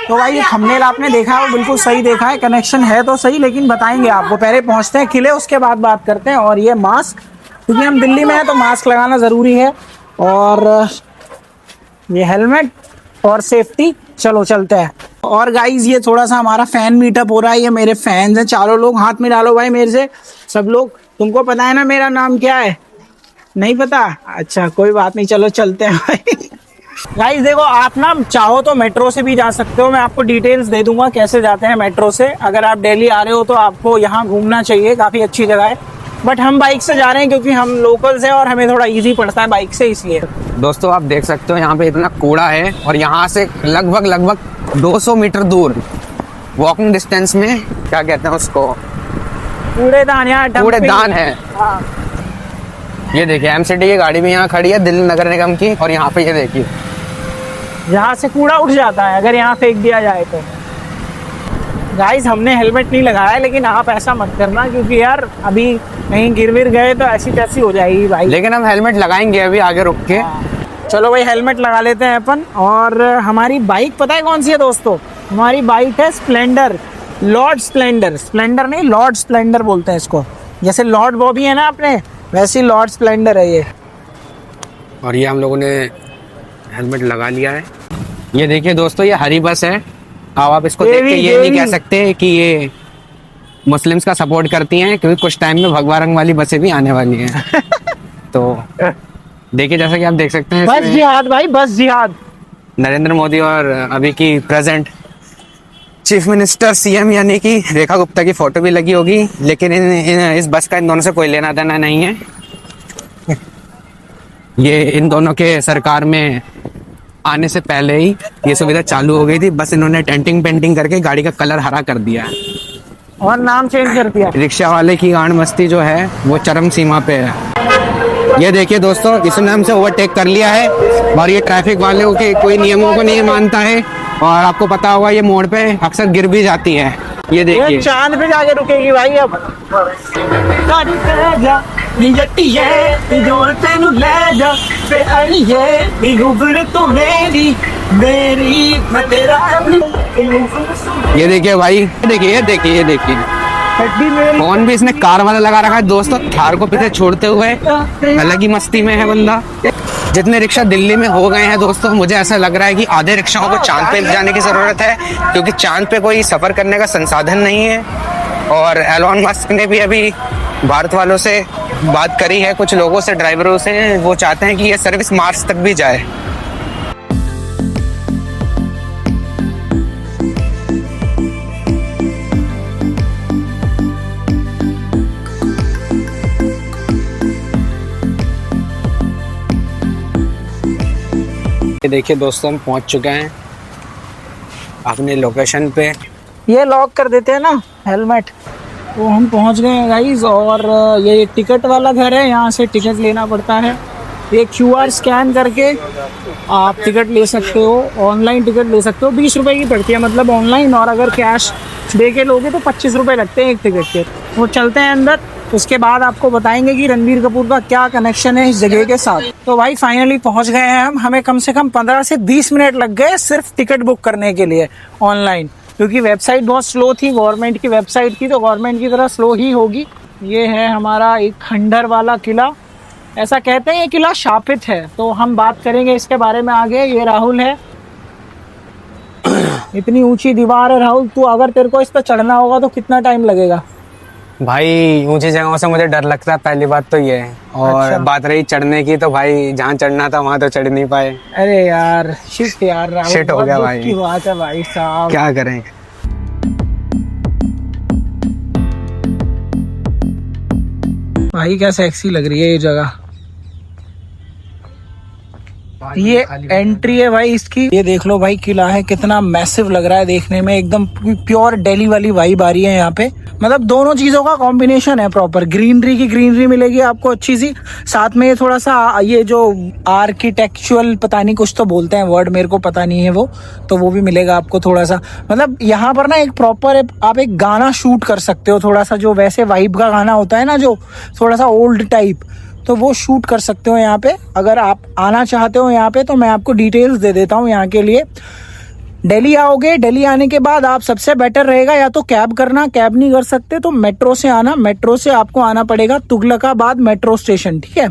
तो भाई ये थंबनेल आपने देखा है, वो बिल्कुल सही देखा है, कनेक्शन है तो सही, लेकिन बताएंगे आपको। पहले पहुंचते हैं किले, उसके बाद बात करते हैं। और ये मास्क, क्योंकि हम दिल्ली में हैं तो मास्क लगाना ज़रूरी है, और ये हेलमेट और सेफ्टी। चलो चलते हैं। और गाइज ये थोड़ा सा हमारा फैन मीटअप हो रहा है। ये मेरे फैंस हैं चारों लोग, हाथ में डालो भाई मेरे से सब लोग। तुमको पता है ना मेरा नाम क्या है? नहीं पता? अच्छा कोई बात नहीं, चलो चलते हैं भाई। गाइस देखो, आप ना चाहो तो मेट्रो से भी जा सकते हो, मैं आपको डिटेल्स दे दूंगा कैसे जाते हैं मेट्रो से। अगर आप दिल्ली आ रहे हो तो आपको यहाँ घूमना चाहिए, काफ़ी अच्छी जगह है। बट हम बाइक से जा रहे हैं क्योंकि हम लोकल्स हैं और हमें थोड़ा इजी पड़ता है बाइक से, इसलिए। दोस्तों आप देख सकते हो यहाँ पे इतना कूड़ा है, और यहाँ से लगभग 200 मीटर दूर वॉकिंग डिस्टेंस में, क्या कहते हैं उसको, कूड़ेदान, यहाँ कूड़ेदान है। हाँ। ये देखिए एमसीडी की गाड़ी भी यहाँ खड़ी है, दिल्ली नगर निगम की, और यहाँ पे ये देखिए यहाँ से कूड़ा उठ जाता है अगर यहाँ फेंक दिया जाए तो। गाइस हमने हेलमेट नहीं लगाया, लेकिन आप ऐसा मत करना, क्योंकि यार अभी कहीं गिर विर गए तो ऐसी तैसी हो जाएगी भाई। लेकिन हम हेलमेट लगाएंगे अभी आगे रुक के। चलो भाई हेलमेट लगा लेते हैं अपन। और हमारी बाइक पता है कौन सी है दोस्तों? हमारी बाइक है स्प्लेंडर, लॉर्ड स्प्लेंडर। स्प्लेंडर नहीं, लॉर्ड स्प्लेंडर बोलते हैं इसको। जैसे लॉर्ड बॉबी है ना अपने, वैसी लॉर्ड स्प्लेंडर है ये। और ये हम लोगों ने हेलमेट लगा लिया है। ये देखिए दोस्तों, ये हरी बस है। अब आप इसको देख के ये नहीं कह सकते कि ये मुस्लिम्स का सपोर्ट करती हैं, क्योंकि कुछ टाइम में भगवा रंग वाली बसें भी आने वाली हैं। तो देखिए, जैसा कि आप देख सकते हैं, बस जिहाद भाई, बस जिहाद। नरेंद्र मोदी और अभी की प्रेजेंट चीफ मिनिस्टर सीएम यानी कि रेखा गुप्ता की फोटो भी लगी होगी, लेकिन इस बस का इन दोनों से कोई लेना देना नहीं है। ये इन दोनों के सरकार में आने से पहले ही ये सुविधा चालू हो गई थी, बस इन्होंने टेंटिंग पेंटिंग करके गाड़ी का कलर हरा कर दिया है और नाम चेंज कर दिया। रिक्शा वाले की गांड मस्ती जो है वो चरम सीमा पे है। ये देखिए दोस्तों, इसने हमसे ओवरटेक कर लिया है, और ये ट्रैफिक वाले के कोई नियमों को नहीं मानता है, और आपको पता होगा ये मोड़ पे अक्सर गिर भी जाती है। ये देखिए, चांद पे जाके रुकेगी भाई अब। ये देखिए भाई, ये देखिए फोन भी इसने कार वाला लगा रखा है दोस्तों, थार को पीछे छोड़ते हुए अलग ही मस्ती में है बंदा। जितने रिक्शा दिल्ली में हो गए हैं दोस्तों, मुझे ऐसा लग रहा है कि आधे रिक्शाओं को चांद पे जाने की ज़रूरत है, क्योंकि चांद पे कोई सफ़र करने का संसाधन नहीं है। और एलोन मस्क ने भी अभी भारत वालों से बात करी है, कुछ लोगों से, ड्राइवरों से। वो चाहते हैं कि ये सर्विस मार्स तक भी जाए। ये देखिए दोस्तों, हम पहुंच चुके हैं अपने लोकेशन पे। ये लॉक कर देते हैं ना हेलमेट, तो हम पहुंच गए हैं गाइस। और ये टिकट वाला घर है, यहाँ से टिकट लेना पड़ता है। ये QR स्कैन करके आप टिकट ले सकते हो, ऑनलाइन टिकट ले सकते हो। 20 रुपये की पड़ती है मतलब ऑनलाइन, और अगर कैश दे के लोगे तो 25 रुपये लगते हैं एक टिकट के। वो चलते हैं अंदर, उसके बाद आपको बताएंगे कि रणबीर कपूर का क्या कनेक्शन है इस जगह के साथ। तो भाई फाइनली पहुंच गए हैं हम। हमें कम से कम 15 से 20 मिनट लग गए सिर्फ टिकट बुक करने के लिए ऑनलाइन, क्योंकि वेबसाइट बहुत स्लो थी, गवर्नमेंट की वेबसाइट थी, तो गवर्नमेंट की तरह स्लो ही होगी। ये है हमारा एक खंडहर वाला किला, ऐसा कहते हैं ये किला शापित है, तो हम बात करेंगे इसके बारे में आगे। ये राहुल है। इतनी ऊंची दीवार है राहुल, तू अगर तेरे को इस पर चढ़ना होगा तो कितना टाइम लगेगा? भाई ऊंची जगहों से मुझे डर लगता है, पहली बात तो ये है। और अच्छा। बात रही चढ़ने की, तो भाई जहाँ चढ़ना था वहाँ तो चढ़ नहीं पाए। अरे यार शिट यार राहुल, शिट हो गया भाई, की बात है भाई साहब, क्या करें। भाई क्या सेक्सी लग रही है ये जगह। ये एंट्री है भाई इसकी, ये देख लो भाई किला है, कितना मैसिव लग रहा है देखने में, एकदम प्योर दिल्ली वाली वाइब आ रही है यहाँ पे। मतलब दोनों चीजों का कॉम्बिनेशन है प्रॉपर, ग्रीनरी की ग्रीनरी मिलेगी आपको अच्छी सी, साथ में ये थोड़ा सा ये जो आर्किटेक्चुअल पता नहीं कुछ तो बोलते हैं वर्ड, मेरे को पता नहीं है वो, तो वो भी मिलेगा आपको थोड़ा सा। मतलब यहाँ पर ना एक प्रॉपर आप एक गाना शूट कर सकते हो, थोड़ा सा जो वैसे वाइब का गाना होता है ना, जो थोड़ा सा ओल्ड टाइप, तो वो शूट कर सकते हो यहाँ पे। अगर आप आना चाहते हो यहाँ पे तो मैं आपको डिटेल्स दे देता हूँ यहाँ के लिए। दिल्ली आओगे, दिल्ली आने के बाद आप सबसे बेटर रहेगा या तो कैब करना, कैब नहीं कर सकते तो मेट्रो से आना। मेट्रो से आपको आना पड़ेगा तुगलकाबाद मेट्रो स्टेशन, ठीक है।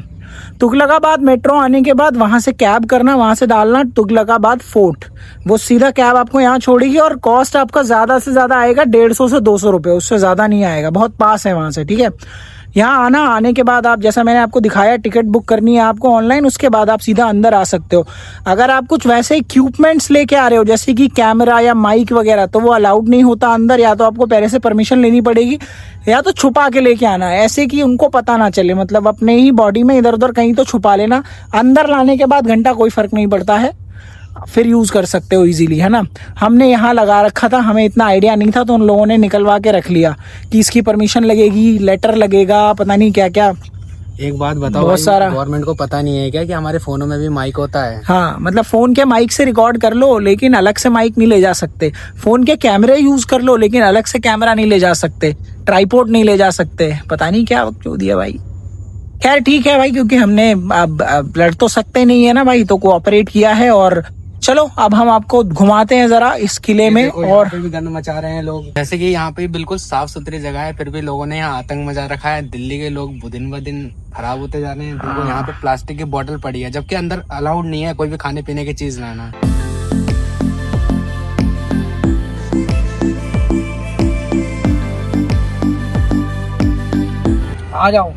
तुगलकाबाद मेट्रो आने के बाद वहां से कैब करना, वहां से डालना तुगलकाबाद फोर्ट, वो सीधा कैब आपको यहाँ छोड़ेगी और कॉस्ट आपका ज्यादा से ज्यादा आएगा 150 से 200 रुपये, उससे ज्यादा नहीं आएगा, बहुत पास है वहां से, ठीक है। यहाँ आना, आने के बाद आप जैसा मैंने आपको दिखाया टिकट बुक करनी है आपको ऑनलाइन, उसके बाद आप सीधा अंदर आ सकते हो। अगर आप कुछ वैसे इक्विपमेंट्स लेके आ रहे हो जैसे कि कैमरा या माइक वगैरह तो वो अलाउड नहीं होता अंदर, या तो आपको पहले से परमिशन लेनी पड़ेगी या तो छुपा के लेके आना है, ऐसे कि उनको पता ना चले, मतलब अपने ही बॉडी में इधर उधर कहीं तो छुपा लेना। अंदर लाने के बाद घंटा कोई फर्क नहीं पड़ता है, फिर यूज कर सकते हो इजीली, है ना। हमने यहाँ लगा रखा था, हमें इतना आइडिया नहीं था तो उन लोगों ने निकलवा के रख लिया कि इसकी परमिशन लगेगी, लेटर लगेगा, पता नहीं क्या क्या। एक बात बताओ, बहुत सारा गवर्नमेंट को पता नहीं है क्या कि हमारे फोनों में भी माइक होता है? हाँ, मतलब फोन के माइक से रिकॉर्ड कर लो लेकिन अलग से माइक नहीं ले जा सकते। फोन के कैमरे यूज कर लो लेकिन अलग से कैमरा नहीं ले जा सकते, ट्राइपॉड नहीं ले जा सकते, पता नहीं क्या क्यों दिया भाई। खैर ठीक है भाई, क्योंकि हमने अब लड़ तो सकते नहीं है ना भाई, तो कोऑपरेट किया है। और चलो अब हम आपको घुमाते हैं जरा इस किले में। और भी गंद मचा रहे हैं लोग, जैसे कि यहाँ पे बिल्कुल साफ सुथरी जगह है फिर भी लोगों ने यहाँ आतंक मचा रखा है। दिल्ली के लोग दिन ब दिन खराब होते जा रहे हैं। देखो यहाँ पे प्लास्टिक की बोतल पड़ी है, जबकि अंदर अलाउड नहीं है कोई भी खाने पीने की चीज लाना। आ जाओ,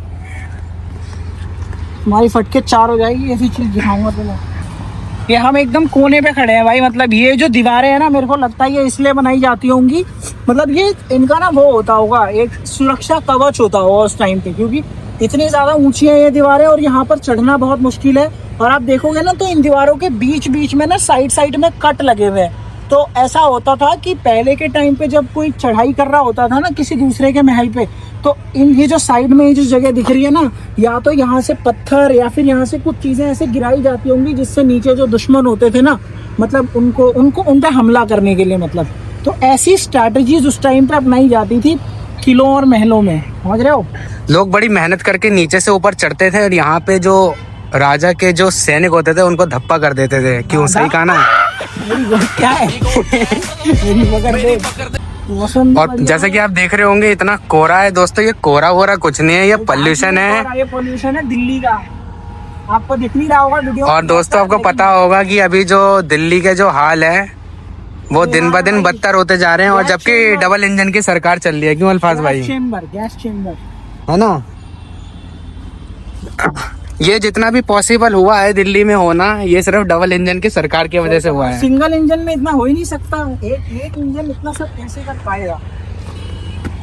तुम्हारी फटके 4 हो जाएगी, ऐसी चीज दिखाऊंगा तुम्हें। ये हम एकदम कोने पे खड़े हैं भाई, मतलब ये जो दीवारें हैं ना, मेरे को लगता है ये इसलिए बनाई जाती होंगी, मतलब ये इनका ना वो होता होगा, एक सुरक्षा कवच होता होगा उस टाइम पे, क्योंकि इतनी ज्यादा ऊंची है ये दीवारें और यहाँ पर चढ़ना बहुत मुश्किल है। और आप देखोगे ना तो इन दीवारों के बीच बीच में ना साइड साइड में कट लगे हुए हैं। तो ऐसा होता था कि पहले के टाइम पे जब कोई चढ़ाई कर रहा होता था ना किसी दूसरे के महल पे, तो इन ये जो साइड में ये जो जगह दिख रही है ना, या तो यहाँ से पत्थर या फिर यहाँ से कुछ चीजें ऐसे गिराई जाती होंगी जिससे नीचे जो दुश्मन होते थे ना, मतलब उनको उन पे हमला करने के लिए, मतलब तो ऐसी स्ट्रैटेजीज उस टाइम पे अपनाई जाती थी किलों और महलों में, समझ रहे हो। लोग बड़ी मेहनत करके नीचे से ऊपर चढ़ते थे और यहाँ पे जो राजा के जो सैनिक होते थे उनको धप्पा कर देते थे। क्यों, सही कहा ना? क्या है और जैसे कि आप देख रहे होंगे इतना कोहरा है दोस्तों, ये कोहरा वोहरा कुछ नहीं है, ये पोल्यूशन है। ये पोल्यूशन है दिल्ली का, आपको दिख नहीं रहा होगा वीडियो। और दोस्तों आपको पता होगा कि अभी जो दिल्ली के जो हाल है वो दिन ब दिन बदतर होते जा रहे हैं, और जबकि डबल इंजन की सरकार चल रही है। क्यों अल्फाज भाई? गैस चेम्बर है ना। ये जितना भी पॉसिबल हुआ है दिल्ली में होना, ये सिर्फ डबल इंजन की सरकार की वजह से हुआ है। सिंगल इंजन में इतना हो ही नहीं सकता, एक इंजन इतना सब कैसे कर पाएगा?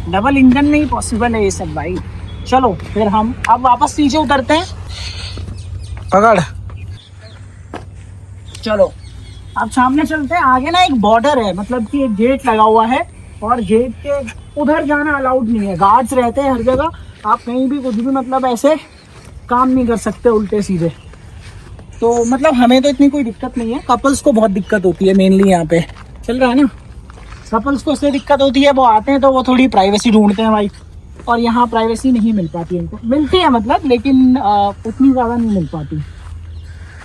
डबल इंजन में ही पॉसिबल है ये सब भाई। चलो फिर हम अब वापस नीचे उतरते हैं, पकड़। चलो अब सामने चलते हैं, आगे ना एक बॉर्डर है, मतलब कि एक गेट लगा हुआ है और गेट के उधर जाना अलाउड नहीं है, गार्ड्स रहते हैं हर जगह, आप कहीं भी कुछ भी मतलब ऐसे काम नहीं कर सकते उल्टे सीधे। तो मतलब हमें तो इतनी कोई दिक्कत नहीं है, कपल्स को बहुत दिक्कत होती है मेनली यहाँ पे, चल रहा है ना। कपल्स को इसलिए दिक्कत होती है, वो आते हैं तो वो थोड़ी प्राइवेसी ढूंढते हैं भाई, और यहाँ प्राइवेसी नहीं मिल पाती इनको, मिलती है मतलब लेकिन उतनी ज़्यादा नहीं मिल पाती।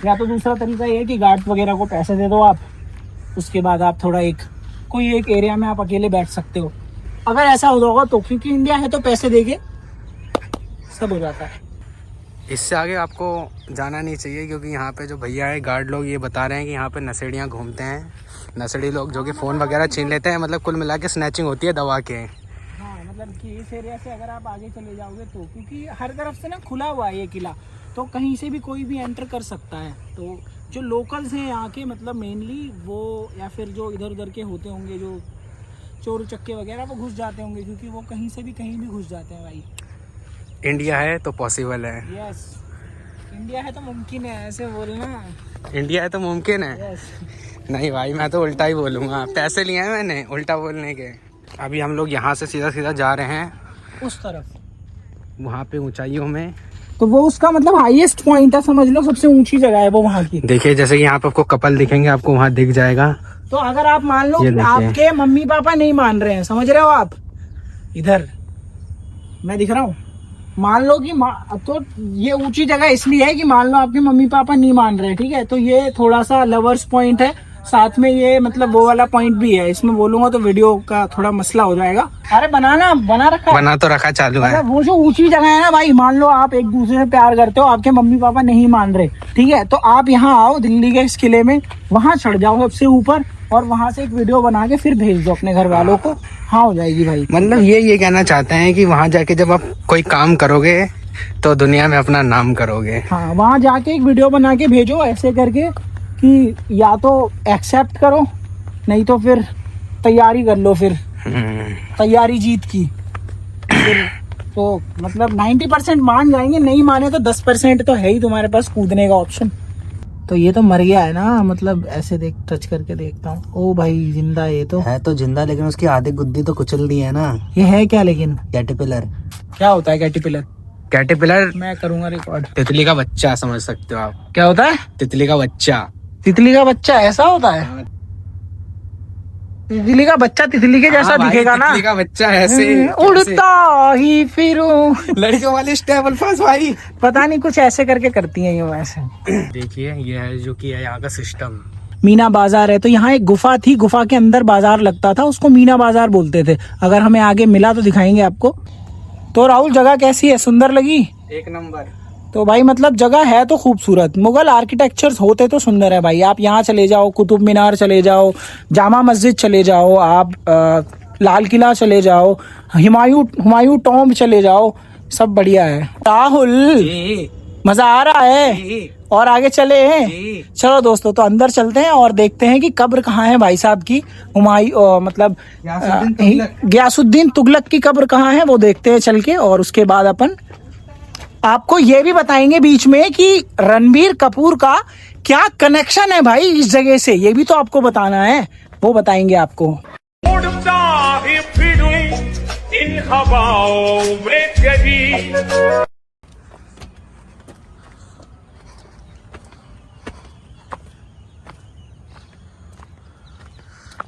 या तो दूसरा तरीका ये है कि गार्ड वगैरह को पैसे दे दो आप, उसके बाद आप थोड़ा कोई एक एरिया में आप अकेले बैठ सकते हो, अगर ऐसा होगा तो, क्योंकि इंडिया है तो पैसे देके सब हो जाता है। इससे आगे आपको जाना नहीं चाहिए, क्योंकि यहाँ पे जो भैया है गार्ड लोग ये बता रहे हैं कि यहाँ पे नशेड़ियाँ घूमते हैं, नशेड़ी लोग जो कि फ़ोन वगैरह छीन लेते हैं, मतलब कुल मिला के स्नैचिंग होती है दबा के। हाँ, मतलब कि इस एरिया से अगर आप आगे चले जाओगे तो, क्योंकि हर तरफ से ना खुला हुआ है ये किला, तो कहीं से भी कोई भी एंटर कर सकता है। तो जो लोकल्स हैं यहाँ के, मतलब मेनली वो, या फिर जो इधर उधर के होते होंगे जो चोर चक्के वगैरह, वो घुस जाते होंगे, क्योंकि वो कहीं से भी कहीं भी घुस जाते हैं भाई। इंडिया है तो पॉसिबल है। यस, इंडिया है तो मुमकिन है, ऐसे बोलना। इंडिया है तो मुमकिन है। यस। नहीं भाई, मैं तो उल्टा ही बोलूँगा, पैसे लिए हैं मैंने उल्टा बोलने के। अभी हम लोग यहाँ से सीधा सीधा जा रहे हैं उस तरफ, वहाँ पे ऊंचाइयों में, तो वो उसका मतलब हाईएस्ट पॉइंट है, समझ लो सबसे ऊंची जगह है वो वहाँ की। देखिए जैसे कि यहाँ पे आपको कपल दिखेंगे, आपको वहाँ दिख जाएगा। तो अगर आप मान लो कि आपके मम्मी पापा नहीं मान रहे हैं, समझ रहे हो आप, इधर मैं दिख रहा हूँ, मान लो कि तो ये ऊंची जगह इसलिए है कि मान लो आपके मम्मी पापा नहीं मान रहे हैं, ठीक है, तो ये थोड़ा सा लवर्स पॉइंट है, साथ में ये मतलब वो वाला पॉइंट भी है, इसमें बोलूंगा तो वीडियो का थोड़ा मसला हो जाएगा। अरे बना रखा है। बना तो रखा चालू है। मतलब वो जो ऊंची जगह है ना भाई, मान लो आप एक दूसरे से प्यार करते हो, आपके मम्मी पापा नहीं मान रहे, ठीक है, तो आप यहाँ आओ दिल्ली के इस किले में, वहाँ चढ़ जाओ सबसे ऊपर और वहाँ से एक वीडियो बना के फिर भेज दो अपने घर वालों को। हाँ हो जाएगी भाई। मतलब ये कहना चाहते हैं कि वहाँ जाके जब आप कोई काम करोगे तो दुनिया में अपना नाम करोगे। हाँ, वहाँ जाके एक वीडियो बना के भेजो ऐसे करके कि या तो एक्सेप्ट करो, नहीं तो फिर तैयारी कर लो, फिर तैयारी जीत की। फिर तो मतलब 90% मान जाएंगे, नहीं माने तो 10% तो है ही तुम्हारे पास कूदने का ऑप्शन। तो ये तो मर गया है ना, मतलब ऐसे देख, टच करके देखता हूँ। ओ भाई जिंदा है, ये तो है तो जिंदा, लेकिन उसकी आधी गुद्दी तो कुचल दी है ना। ये है क्या लेकिन? कैटरपिलर। क्या होता है कैटरपिलर? कैटरपिलर मैं करूंगा रिकॉर्ड। तितली का बच्चा समझ सकते हो आप। क्या होता है? तितली का बच्चा। तितली का बच्चा ऐसा होता है? तितली का बच्चा तितली के जैसा हाँ भाई, दिखेगा ना? तितली का बच्चा ऐसे उड़ता ही फिरूं। लड़कियों वाली स्टेबल फास्ट भाई। पता नहीं कुछ ऐसे करके करती हैं ये वैसे। देखिए ये है जो कि है यहाँ का सिस्टम। मीना बाजार है, तो यहाँ एक गुफा थी, गुफा के अंदर बाजार लगता था, उसको मीना बाजार बोलते थे। अगर हमें आगे मिला तो दिखाएंगे आपको। तो राहुल जगह कैसी है, सुंदर लगी? एक नंबर। तो भाई मतलब जगह है तो खूबसूरत, मुगल आर्किटेक्चर्स होते तो सुंदर है भाई। आप यहाँ चले जाओ, कुतुब मीनार चले जाओ, जामा मस्जिद चले जाओ, आप लाल किला चले जाओ, हुमायूं टॉम्ब चले जाओ, सब बढ़िया है। राहुल मजा आ रहा है और आगे चले हैं। चलो दोस्तों, तो अंदर चलते हैं और देखते हैं कि कब्र कहाँ है भाई साहब की। मतलब गयासुद्दीन तुगलक की कब्र कहाँ है वो देखते हैं चल के, और उसके बाद अपन आपको ये भी बताएंगे बीच में कि रणबीर कपूर का क्या कनेक्शन है भाई इस जगह से, ये भी तो आपको बताना है, वो बताएंगे आपको। उड़ता ही फिरूं इन हवाओं में कभी।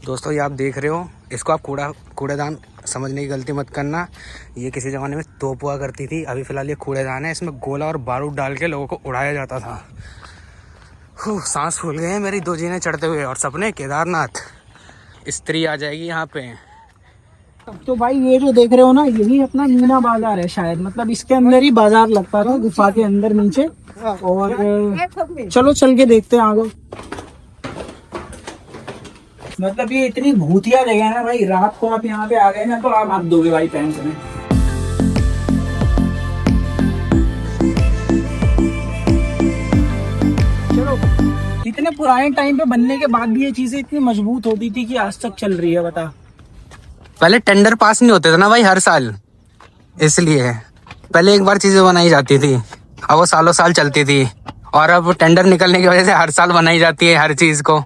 दोस्तों ये आप देख रहे हो, इसको आप कूड़ेदान समझने की गलती मत करना। ये किसी ज़माने में तोप हुआ करती थी, अभी फ़िलहाल ये कूड़ेदान है। इसमें गोला और बारूद डाल के लोगों को उड़ाया जाता था। सांस फूल गए हैं मेरी दो जीने चढ़ते हुए, और सपने केदारनाथ। स्त्री आ जाएगी यहाँ पे। तो भाई ये जो देख रहे हो ना, यही अपना मीना बाजार है शायद, मतलब इसके अंदर ही बाजार लगता था, गुफा के अंदर नीचे। और चलो चल के देखते हैं आगे। मतलब ये इतनी भूतिया जगह है ना भाई, रात को आप यहाँ पे आ गए ना तो आप हाथ दोगे भाई पैंट में। चलो, इतने पुराने टाइम पे बनने के बाद भी ये चीजें इतनी मजबूत होती थी कि आज तक चल रही है, बता। पहले टेंडर पास नहीं होते थे ना भाई हर साल, इसलिए पहले एक बार चीजें बनाई जाती थी, अब वो सालों साल चलती थी। और अब टेंडर निकलने की वजह से हर साल बनाई जाती है हर चीज को।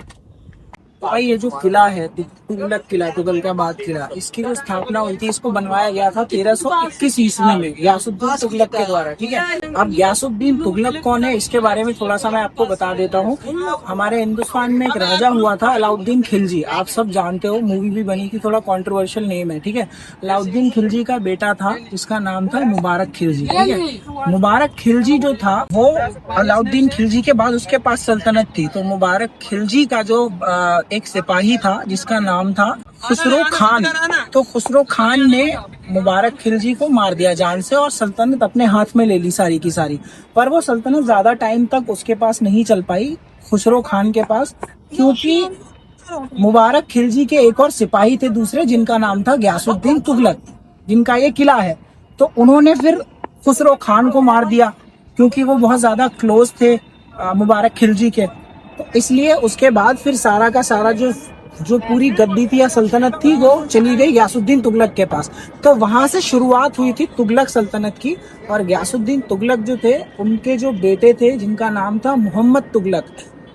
भाई ये जो किला है तुगलक किला, तुगलकाबाद किला, इसकी जो स्थापना हुई थी, इसको बनवाया गया था 1321 ईस्वी में गयासुद्दीन तुगलक के द्वारा, ठीक है। अब गयासुद्दीन तुगलक कौन है, इसके बारे में थोड़ा सा मैं आपको बता देता हूँ। हमारे हिंदुस्तान में एक राजा हुआ था अलाउद्दीन खिलजी, आप सब जानते हो, मूवी भी बनी थी, थोड़ा कॉन्ट्रोवर्शियल नेम है, ठीक है। अलाउद्दीन खिलजी का बेटा था जिसका नाम था मुबारक खिलजी, ठीक है। मुबारक खिलजी जो था वो अलाउद्दीन खिलजी के बाद उसके पास सल्तनत थी, तो मुबारक खिलजी का जो एक सिपाही था जिसका नाम था खुसरो खान, तो खुसरो खान ने मुबारक खिलजी को मार दिया जान से और सल्तनत अपने हाथ में ले ली सारी की सारी। पर वो सल्तनत ज्यादा टाइम तक उसके पास नहीं चल पाई, खुसरो खान के पास, क्योंकि मुबारक खिलजी के एक और सिपाही थे दूसरे जिनका नाम था गयासुद्दीन तुगलक, जिनका ये किला है। तो उन्होंने फिर खुसरो खान को मार दिया क्योंकि वो बहुत ज्यादा क्लोज थे मुबारक खिलजी के। तो इसलिए उसके बाद फिर सारा का सारा जो पूरी गद्दी थी या सल्तनत थी वो चली गई गयासुद्दीन तुगलक के पास। तो वहां से शुरुआत हुई थी तुगलक सल्तनत की। और गयासुद्दीन तुगलक जो थे, उनके जो बेटे थे जिनका नाम था मोहम्मद तुगलक,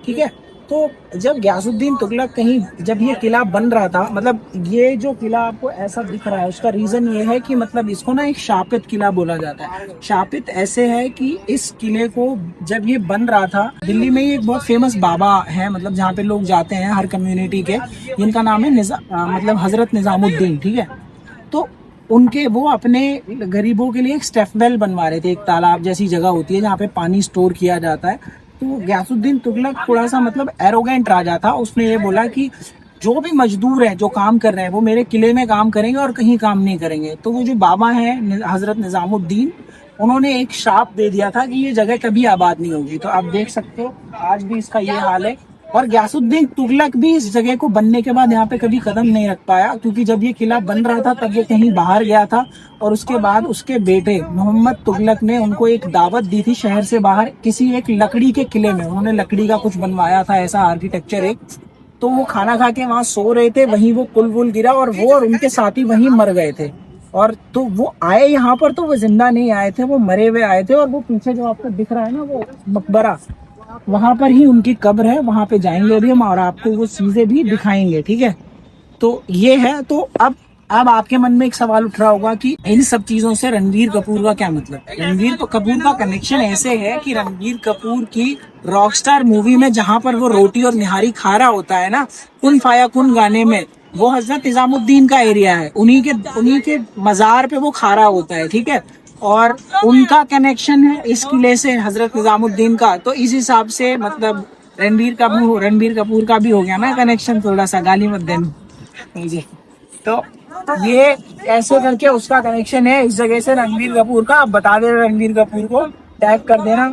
ठीक है। तो जब गयासुद्दीन तुगलक जब ये किला बन रहा था, मतलब ये जो किला आपको ऐसा दिख रहा है, उसका रीजन ये है कि मतलब इसको ना एक शापित किला बोला जाता है। शापित ऐसे है कि इस किले को जब ये बन रहा था, दिल्ली में ये एक बहुत फेमस बाबा है, मतलब जहाँ पे लोग जाते हैं हर कम्युनिटी के, जिनका नाम है मतलब हजरत निजामुद्दीन, ठीक है। तो वो अपने गरीबों के लिए एक स्टेप वेल बनवा रहे थे, एक तालाब जैसी जगह होती है जहाँ पे पानी स्टोर किया जाता है। तो गयासुद्दीन तुगलक थोड़ा सा मतलब एरोगेंट राजा था। उसने ये बोला कि जो भी मजदूर है जो काम कर रहे हैं वो मेरे किले में काम करेंगे और कहीं काम नहीं करेंगे। तो वो जो बाबा है हजरत निजामुद्दीन, उन्होंने एक श्राप दे दिया था कि ये जगह कभी आबाद नहीं होगी। तो आप देख सकते हो आज भी इसका ये हाल है। और गयासुद्दीन तुगलक भी इस जगह को बनने के बाद यहाँ पे कभी कदम नहीं रख पाया, क्योंकि जब ये किला बन रहा था तब ये कहीं बाहर गया था। और उसके बाद उसके बेटे मोहम्मद तुगलक ने उनको एक दावत दी थी शहर से बाहर किसी एक लकड़ी के किले में। उन्होंने लकड़ी का कुछ बनवाया था ऐसा आर्किटेक्चर एक। तो वो खाना खा के वहां सो रहे थे, वहीं वो पुल वुल गिरा और वो और उनके साथी वहीं मर गए थे। और तो वो आए यहाँ पर, तो वो जिंदा नहीं आए थे, वो मरे हुए आए थे। और वो पीछे जो आपको दिख रहा है ना वो मकबरा, वहां पर ही उनकी कब्र है। वहां पे जाएंगे अभी हम और आपको वो चीजें भी दिखाएंगे, ठीक है। तो ये है। तो अब आपके मन में एक सवाल उठ रहा होगा कि इन सब चीजों से रणबीर कपूर का क्या मतलब है। रणबीर कपूर का कनेक्शन ऐसे है कि रणबीर कपूर की रॉकस्टार मूवी में जहां पर वो रोटी और निहारी खा रहा होता है ना, कुन फाया कुन गाने में, वो हजरत निजामुद्दीन का एरिया है। उन्हीं के मजार पे वो खा रहा होता है, ठीक है। और उनका कनेक्शन है इस किले से हजरत निजामुद्दीन का। तो इस हिसाब से मतलब रणबीर कपूर का भी हो गया ना कनेक्शन। थोड़ा सा गाली मत देना जी। तो ये ऐसे करके उसका कनेक्शन है इस जगह से रणबीर कपूर का। आप बता दे रणबीर कपूर को टैग कर देना।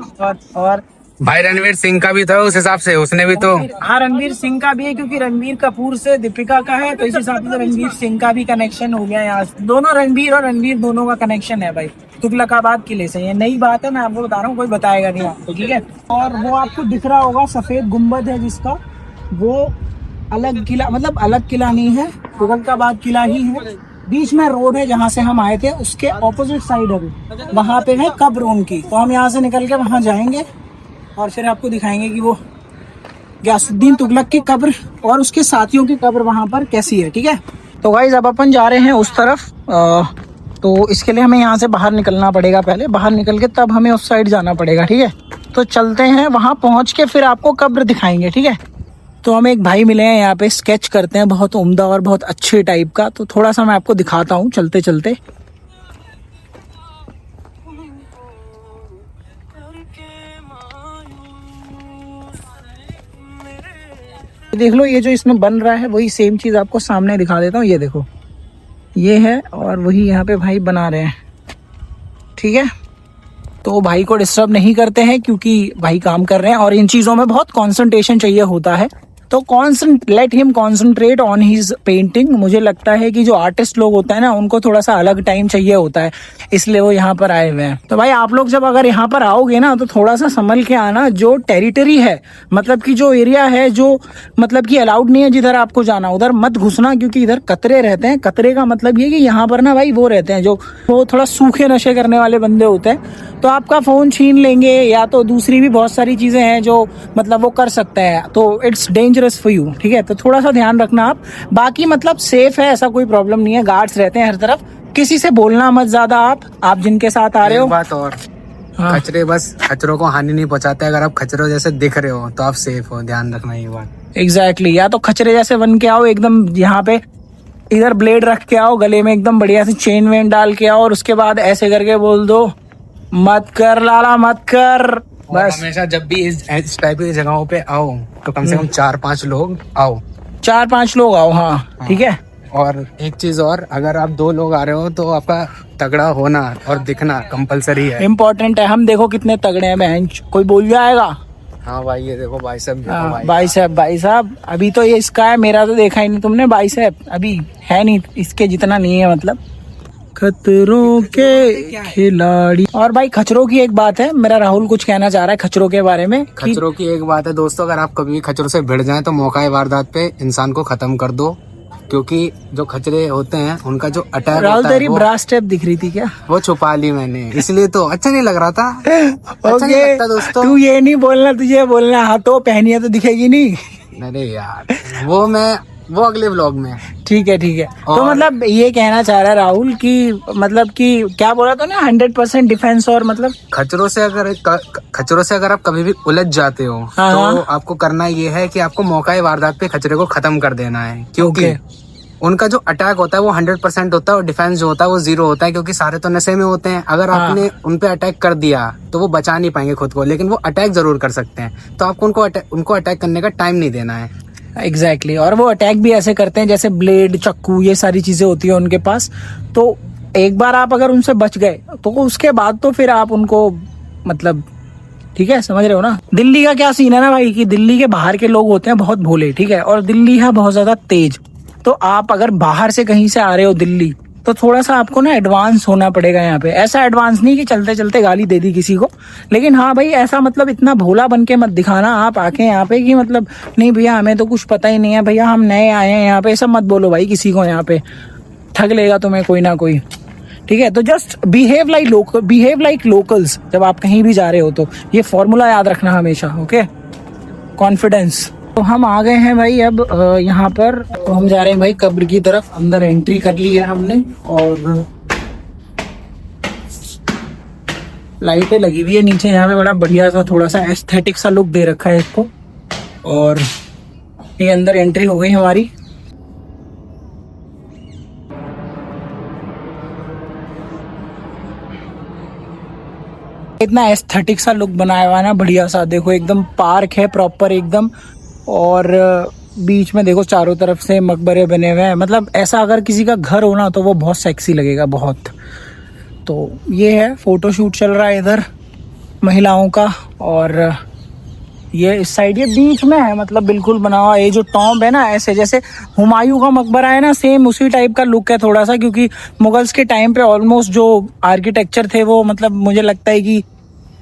और भाई रणवीर सिंह का भी था उस हिसाब से, उसने भी तो। हाँ रणबीर सिंह का भी है, क्योंकि रणबीर कपूर से दीपिका का है, तो इस हिसाब से रणबीर सिंह का भी कनेक्शन हो गया यहाँ। दोनों रणबीर और रणबीर दोनों का कनेक्शन है भाई तुगलकाबाद किले से। ये नई बात है, मैं आपको बता रहा हूँ, कोई बताएगा नहीं आपको, ठीक है। और वो आपको दिख रहा होगा सफेद गुम्बद है जिसका, वो अलग किला, मतलब अलग किला नहीं है, तुगलकाबाद किला ही है। बीच में रोड है जहाँ से हम आए थे, उसके ऑपोजिट साइड है, वहाँ पे है कब्र उनकी। तो हम यहाँ से निकल के वहाँ जाएंगे और फिर आपको दिखाएंगे कि वो गयासुद्दीन तुगलक की कब्र और उसके साथियों की कब्र वहाँ पर कैसी है, ठीक है। तो गाइस अब अपन जा रहे हैं उस तरफ। तो इसके लिए हमें यहाँ से बाहर निकलना पड़ेगा, पहले बाहर निकल के तब हमें उस साइड जाना पड़ेगा, ठीक है। तो चलते हैं, वहाँ पहुँच के फिर आपको कब्र दिखाएंगे, ठीक है। तो हमें एक भाई मिले हैं यहाँ पे, स्केच करते हैं बहुत उम्दा और बहुत अच्छे टाइप का। तो थोड़ा सा मैं आपको दिखाता हूँ चलते चलते। देख लो ये जो इसमें बन रहा है वही सेम चीज आपको सामने दिखा देता हूँ। ये देखो ये है और वही यहाँ पे भाई बना रहे हैं, ठीक है। तो भाई को डिस्टर्ब नहीं करते हैं क्योंकि भाई काम कर रहे हैं और इन चीजों में बहुत कंसंट्रेशन चाहिए होता है। तो let him concentrate on his painting. मुझे लगता है कि जो आर्टिस्ट लोग होता है ना, उनको थोड़ा सा अलग टाइम चाहिए होता है, इसलिए वो यहाँ पर आए हुए हैं। तो भाई आप लोग जब अगर यहाँ पर आओगे ना, तो थोड़ा सा संभल के आना। जो टेरिटरी है, मतलब कि जो एरिया है जो मतलब कि अलाउड नहीं है जिधर आपको जाना, उधर मत घुसना, क्योंकि इधर कतरे रहते हैं। कतरे का मतलब ये कि यहाँ पर ना भाई वो रहते हैं जो वो थोड़ा सूखे नशे करने वाले बंदे होते हैं। तो आपका फोन छीन लेंगे, या तो दूसरी भी बहुत सारी चीजें हैं जो मतलब वो कर सकते हैं। तो इट्स डेंजरस फॉर यू, ठीक है। तो थोड़ा सा ध्यान रखना आप। बाकी मतलब सेफ है, ऐसा कोई प्रॉब्लम नहीं है, गार्ड्स रहते हैं हर तरफ। किसी से बोलना मत ज्यादा आप जिनके साथ आ रहे हो। बात और खचरे बस खचरों को हानि नहीं पहुंचाते। अगर आप खचरों जैसे दिख रहे हो तो आप सेफ हो, ध्यान रखना ये बात। एग्जैक्टली। या तो खचरे जैसे बन के आओ एकदम, यहाँ पे इधर ब्लेड रख के आओ, गले में एकदम बढ़िया से चेन वेन डाल के आओ, और उसके बाद ऐसे करके बोल दो मत कर लाला मत कर। बस हमेशा जब भी इस टाइप की जगहों पे आओ तो कम से कम 4-5 लोग आओ। 4-5 लोग आओ, हाँ ठीक है। और एक चीज और, अगर आप 2 लोग आ रहे हो तो आपका तगड़ा होना और दिखना कंपलसरी है, इम्पोर्टेंट है। हम देखो कितने तगड़े हैं बहन, कोई बोल जाएगा। हाँ भाई ये देखो बाइसेप, भाई साहब अभी तो ये इसका है, मेरा तो देखा ही नहीं तुमने। बाइसेप अभी है नहीं, इसके जितना नहीं है मतलब। खतरों के खिलाड़ी। और भाई खचरों की एक बात है, मेरा राहुल कुछ कहना चाह रहा है खचरों के बारे में। खचरों की एक बात है दोस्तों, अगर आप कभी खचरों से भिड़ जाएं तो मौका वारदात पे इंसान को खत्म कर दो, क्योंकि जो खचरे होते हैं उनका जो अटैक राहुल तेरी ब्रास टेप दिख रही थी क्या? वो छुपा ली मैंने, इसलिए तो अच्छा नहीं लग रहा था। अच्छा नहीं लगता दोस्तों। तू ये नहीं बोलना, तुझे बोलना हाँ तो पहनी है तो दिखेगी नहीं। अरे यार वो अगले व्लॉग में। ठीक है ठीक है। तो मतलब ये कहना चाह रहा है राहुल कि मतलब कि क्या बोला तो ना 100% डिफेंस। और मतलब खचरों से अगर आप कभी भी उलझ जाते हो तो आपको करना ये है कि आपको मौका वारदात पे खचरे को खत्म कर देना है, क्योंकि उनका जो अटैक होता है वो 100% होता है और डिफेंस जो होता है वो 0 होता है, क्योंकि सारे तो नशे में होते हैं। अगर आपने उन पे अटैक कर दिया तो वो बचा नहीं पाएंगे खुद को, लेकिन वो अटैक जरूर कर सकते हैं। तो आपको उनको अटैक करने का टाइम नहीं देना है। एग्जैक्टली और वो अटैक भी ऐसे करते हैं जैसे ब्लेड, चक्कू, ये सारी चीजें होती है उनके पास। तो एक बार आप अगर उनसे बच गए तो उसके बाद तो फिर आप उनको मतलब ठीक है, समझ रहे हो ना। दिल्ली का क्या सीन है ना भाई कि दिल्ली के बाहर के लोग होते हैं बहुत भोले, ठीक है, और दिल्ली है बहुत ज्यादा तेज। तो आप अगर बाहर से कहीं से आ रहे हो दिल्ली तो थोड़ा सा आपको ना एडवांस होना पड़ेगा यहाँ पे। ऐसा एडवांस नहीं कि चलते चलते गाली दे दी किसी को, लेकिन हाँ भाई ऐसा मतलब इतना भोला बन के मत दिखाना आप आके यहाँ पे कि मतलब नहीं भैया हमें तो कुछ पता ही नहीं है, भैया हम नए आए हैं यहाँ पे, ऐसा मत बोलो भाई किसी को। यहाँ पे ठग लेगा तुम्हें कोई ना कोई, ठीक है। तो जस्ट बिहेव लाइक लोकल्स जब आप कहीं भी जा रहे हो। तो ये फॉर्मूला याद रखना हमेशा, ओके। कॉन्फिडेंस। तो हम आ गए हैं भाई अब यहाँ पर। तो हम जा रहे हैं भाई कब्र की तरफ। अंदर एंट्री कर ली है हमने और लाइटें लगी हुई है नीचे यहाँ पे, बड़ा बढ़िया सा थोड़ा सा एस्थेटिक सा लुक दे रखा है इसको। और ये अंदर एंट्री हो गई हमारी। इतना एस्थेटिक सा लुक बनाया हुआ है ना, बढ़िया सा। देखो एकदम पार्क है प्रॉपर एकदम, और बीच में देखो चारों तरफ से मकबरे बने हुए हैं। मतलब ऐसा अगर किसी का घर हो ना तो वो बहुत सेक्सी लगेगा, बहुत। तो ये है फोटोशूट चल रहा है इधर महिलाओं का। और ये इस साइड ये बीच में है, मतलब बिल्कुल बना हुआ। ये जो टॉम्ब है ना, ऐसे जैसे हुमायूं का मकबरा है ना, सेम उसी टाइप का लुक है थोड़ा सा, क्योंकि मुगल्स के टाइम पे ऑलमोस्ट जो आर्किटेक्चर थे वो मतलब मुझे लगता है कि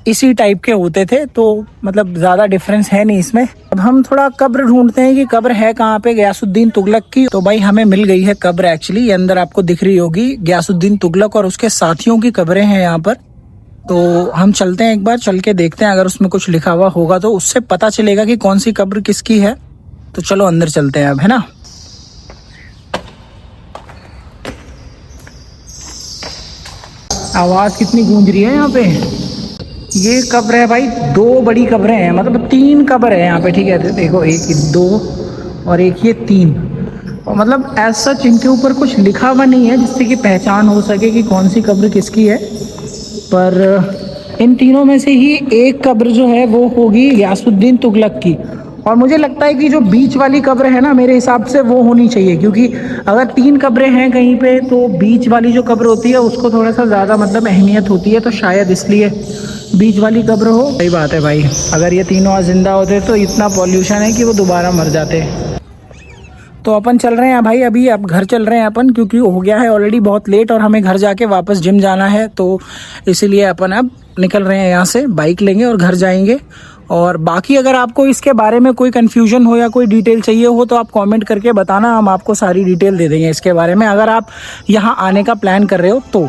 इसी टाइप के होते थे। तो मतलब ज़्यादा डिफरेंस है नहीं इसमें। अब हम थोड़ा कब्र ढूंढते हैं कि कब्र है कहाँ पे गयासुद्दीन तुगलक की। तो भाई हमें मिल गई है कब्र एक्चुअली। ये अंदर आपको दिख रही होगी, गयासुद्दीन तुगलक और उसके साथियों की कब्रें हैं यहाँ पर। तो हम चलते हैं एक बार, चल के देखते हैं, अगर उसमें कुछ लिखा हुआ होगा तो उससे पता चलेगा कि कौन सी कब्र किसकी है। तो चलो अंदर चलते हैं अब, है ना। आवाज कितनी गूंज रही है यहाँ पे। ये कब्र है भाई, 2 बड़ी कब्रें हैं, मतलब 3 कब्र है यहाँ पे, ठीक है। देखो 1, 2 और एक ये 3। और मतलब एज सच इनके ऊपर कुछ लिखा हुआ नहीं है जिससे कि पहचान हो सके कि कौन सी कब्र किसकी है। पर इन तीनों में से ही एक कब्र जो है वो होगी गयासुद्दीन तुगलक की। और मुझे लगता है कि जो बीच वाली कब्र है ना, मेरे हिसाब से वो होनी चाहिए, क्योंकि अगर 3 कब्रें हैं कहीं पे तो बीच वाली जो कब्र होती है उसको थोड़ा सा ज़्यादा मतलब अहमियत होती है। तो शायद इसलिए बीच वाली कब्र हो। सही बात है भाई, अगर ये तीनों आज जिंदा होते तो इतना पॉल्यूशन है कि वो दोबारा मर जाते। तो अपन चल रहे हैं भाई अभी, अब घर चल रहे हैं अपन, क्योंकि हो गया है ऑलरेडी बहुत लेट और हमें घर जाके वापस जिम जाना है। तो इसीलिए अपन अब निकल रहे हैं यहाँ से, बाइक लेंगे और घर जाएंगे। और बाकी अगर आपको इसके बारे में कोई कन्फ्यूजन हो या कोई डिटेल चाहिए हो तो आप कमेंट करके बताना, हम आपको सारी डिटेल दे देंगे इसके बारे में, अगर आप यहाँ आने का प्लान कर रहे हो तो।